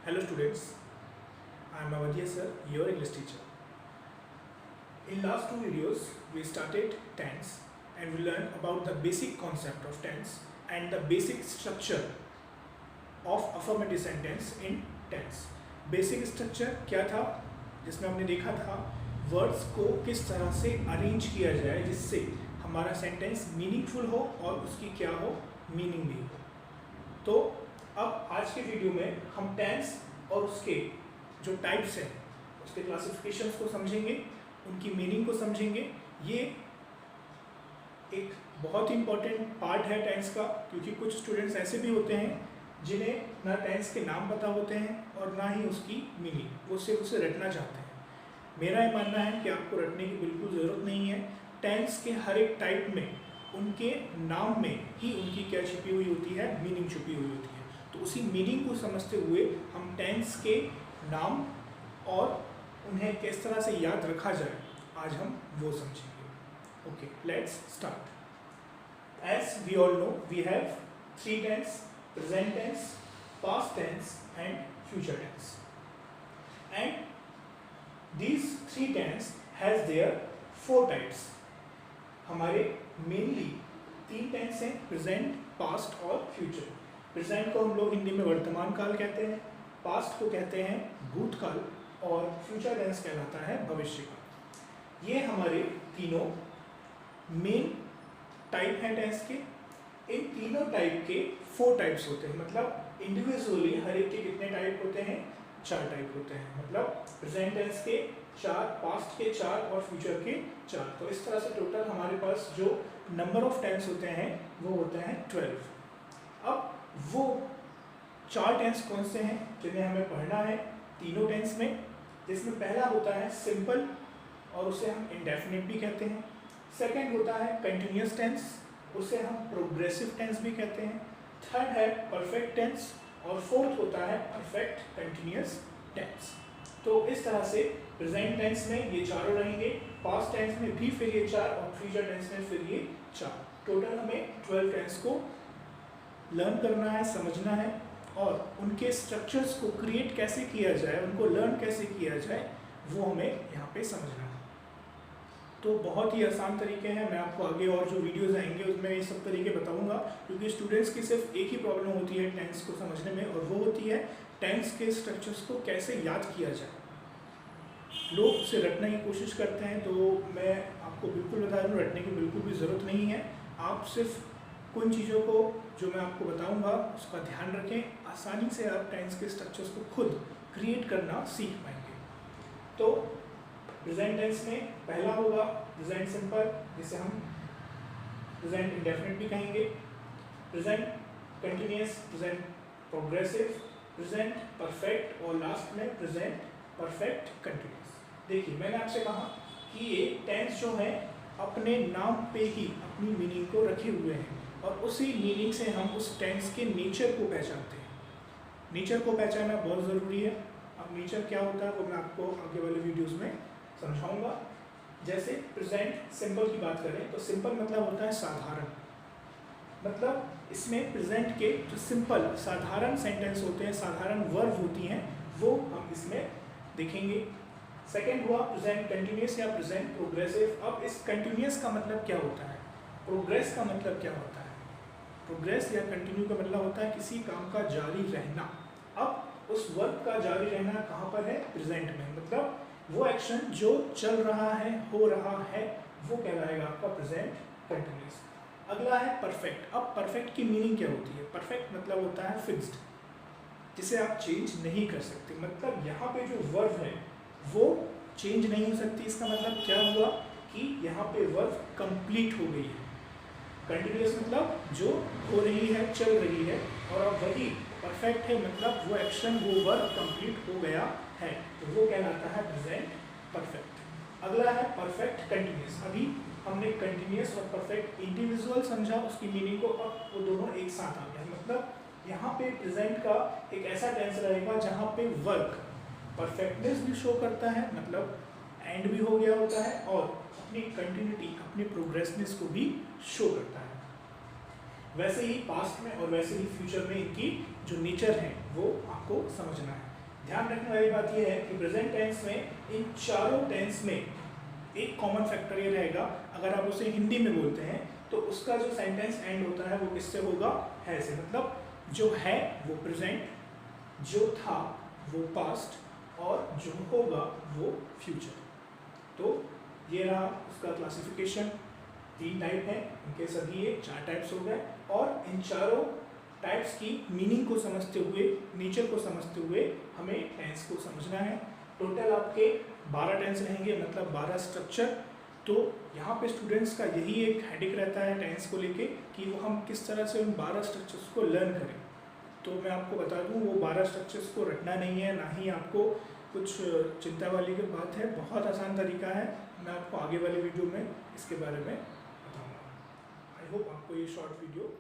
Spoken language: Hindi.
Hello students, I am Awadhya sir, your English teacher. In last two videos, we started tense and we learned about the basic concept of tense and the basic structure of affirmative sentence in tense. Basic structure क्या था जिसमें हमने देखा था वर्ड्स को किस तरह से अरेंज किया जाए जिससे हमारा सेंटेंस मीनिंगफुल हो और उसकी क्या हो मीनिंग भी हो। तो अब आज के वीडियो में हम टेंस और उसके जो टाइप्स हैं उसके क्लासिफिकेशंस को समझेंगे, उनकी मीनिंग को समझेंगे। ये एक बहुत ही इम्पॉर्टेंट पार्ट है टेंस का, क्योंकि कुछ स्टूडेंट्स ऐसे भी होते हैं जिन्हें ना टेंस के नाम पता होते हैं और ना ही उसकी मीनिंग, वो सिर्फ उसे रटना चाहते हैं। मेरा ये मानना है कि आपको रटने की बिल्कुल ज़रूरत नहीं है। टेंस के हर एक टाइप में उनके नाम में ही उनकी क्या छिपी हुई होती है, मीनिंग छुपी हुई होती है। तो उसी मीनिंग को समझते हुए हम टेंस के नाम और उन्हें किस तरह से याद रखा जाए आज हम वो समझेंगे। Okay, let's start. As we all know we have three tenses: present tense, past tense and future tense. And these three tenses has their four types. हमारे मेनली तीन टेंस हैं: प्रेजेंट, पास्ट और फ्यूचर। प्रेजेंट को हम लोग हिंदी में वर्तमान काल कहते हैं, पास्ट को कहते हैं भूतकाल और फ्यूचर टेंस कहलाता है भविष्य काल। ये हमारे तीनों मेन टाइप हैं टेंस के। इन तीनों टाइप के फोर टाइप्स होते हैं, मतलब इंडिविजुअली हर एक के कितने टाइप होते हैं? चार टाइप होते हैं। मतलब प्रेजेंट टेंस के चार, पास्ट के चार और फ्यूचर के चार। तो इस तरह से टोटल हमारे पास जो नंबर ऑफ टेंस होते हैं वो होते हैं 12। अब वो चार टेंस कौन से हैं जिन्हें हमें पढ़ना है तीनों टेंस में? जिसमें पहला होता है सिंपल और उसे हम इंडेफिनिट भी कहते हैं। सेकंड होता है कंटिन्यूअस टेंस, उसे हम प्रोग्रेसिव टेंस भी कहते हैं। थर्ड है परफेक्ट टेंस और फोर्थ होता है परफेक्ट कंटिन्यूअस टेंस। तो इस तरह से प्रेजेंट टेंस में ये चारों रहेंगे, पास्ट टेंस में भी फिर ये चार और फ्यूचर टेंस में फिर ये चार। टोटल हमें 12 टेंस को लर्न करना है, समझना है और उनके स्ट्रक्चर्स को क्रिएट कैसे किया जाए, उनको लर्न कैसे किया जाए, वो हमें यहाँ पे समझना है। तो बहुत ही आसान तरीके हैं, मैं आपको आगे और जो वीडियोस आएंगे उसमें ये सब तरीके बताऊंगा, क्योंकि स्टूडेंट्स की सिर्फ एक ही प्रॉब्लम होती है टेंस को समझने में, और वो होती है टेंस के स्ट्रक्चर्स को कैसे याद किया जाए। लोग उसे रटने की कोशिश करते हैं, तो मैं आपको बिल्कुल बता दूँ रटने की बिल्कुल भी ज़रूरत नहीं है। आप सिर्फ कुछ चीज़ों को जो मैं आपको बताऊंगा उसका ध्यान रखें, आसानी से आप टेंस के स्ट्रक्चर्स को खुद क्रिएट करना सीख पाएंगे। तो प्रेजेंट टेंस में पहला होगा प्रेजेंट सिंपल, जिसे हम प्रेजेंट इंडेफिनिट भी कहेंगे। Present continuous, present progressive, present perfect और लास्ट में प्रेजेंट परफेक्ट कंटिन्यूअस। देखिए, मैंने आपसे कहा कि ये टेंस जो है अपने नाम पे ही अपनी मीनिंग को रखे हुए हैं और उसी मीनिंग से हम उस टेंस के नेचर को पहचानते हैं। नेचर को पहचानना बहुत ज़रूरी है। अब नेचर क्या होता है वो मैं आपको आगे वाले वीडियोस में समझाऊंगा। जैसे प्रेजेंट सिंपल की बात करें तो सिंपल मतलब होता है साधारण। मतलब इसमें प्रेजेंट के जो सिंपल साधारण सेंटेंस होते हैं, साधारण वर्ब होती हैं, वो हम इसमें देखेंगे। सेकेंड हुआ प्रेजेंट कंटिन्यूअस या प्रेजेंट प्रोग्रेसिव। अब इस कंटिन्यूअस का मतलब क्या होता है, प्रोग्रेस का मतलब क्या होता है? प्रोग्रेस या कंटिन्यू का मतलब होता है किसी काम का जारी रहना। अब उस वर्क का जारी रहना कहाँ पर है? प्रेजेंट में। मतलब वो एक्शन जो चल रहा है, हो रहा है, वो कहलाएगा आपका प्रेजेंट कंटिन्यूअस। अगला है परफेक्ट। अब परफेक्ट की मीनिंग क्या होती है? परफेक्ट मतलब होता है फिक्स्ड, जिसे आप चेंज नहीं कर सकते। मतलब यहाँ पे जो वर्ब है वो चेंज नहीं हो सकती। इसका मतलब क्या हुआ कि यहाँ पे वर्ब कंप्लीट हो गई है। कंटिन्यूअस मतलब जो हो रही है, चल रही है, और अब वही परफेक्ट है मतलब वो एक्शन, वो वर्क कंप्लीट हो गया है, तो वो कहलाता है प्रेजेंट परफेक्ट। अगला है परफेक्ट कंटिन्यूअस। अभी हमने कंटिन्यूअस और परफेक्ट इंडिविजुअल समझा उसकी मीनिंग को, अब वो दोनों एक साथ आ गए। मतलब यहाँ पे प्रेजेंट का एक ऐसा टेंस रहेगा जहाँ पे वर्क परफेक्टनेस भी शो करता है, मतलब एंड भी हो गया होता है, और अपनी कंटिन्यूटी, अपनी प्रोग्रेसनेस को भी शो करता है। वैसे ही पास्ट में और वैसे ही फ्यूचर में इनकी जो नेचर है वो आपको समझना है। ध्यान रखने वाली बात यह है कि प्रेजेंट टेंस में इन चारों टेंस में एक कॉमन फैक्टर ये रहेगा, अगर आप उसे हिंदी में बोलते हैं तो उसका जो सेंटेंस एंड होता है वो किससे होगा, है से। मतलब जो है वो प्रेजेंट, जो था वो पास्ट और जो होगा वो फ्यूचर। तो ये रहा उसका क्लासिफिकेशन। 3 टाइप है, इनके सभी ये 4 टाइप्स हो गए और इन चारों टाइप्स की मीनिंग को समझते हुए, नेचर को समझते हुए हमें टेंस को समझना है। टोटल आपके 12 टेंस रहेंगे, मतलब 12 स्ट्रक्चर। तो यहाँ पे स्टूडेंट्स का यही एक हेडिक रहता है टेंस को लेके कि वो हम किस तरह से उन 12 स्ट्रक्चर्स को लर्न करें। तो मैं आपको बता दूँ वो 12 स्ट्रक्चर्स को रटना नहीं है, ना ही आपको कुछ चिंता वाली की बात है, बहुत आसान तरीका है। मैं आपको आगे वाले वीडियो में इसके बारे में बताऊँगा। आई होप आपको ये शॉर्ट वीडियो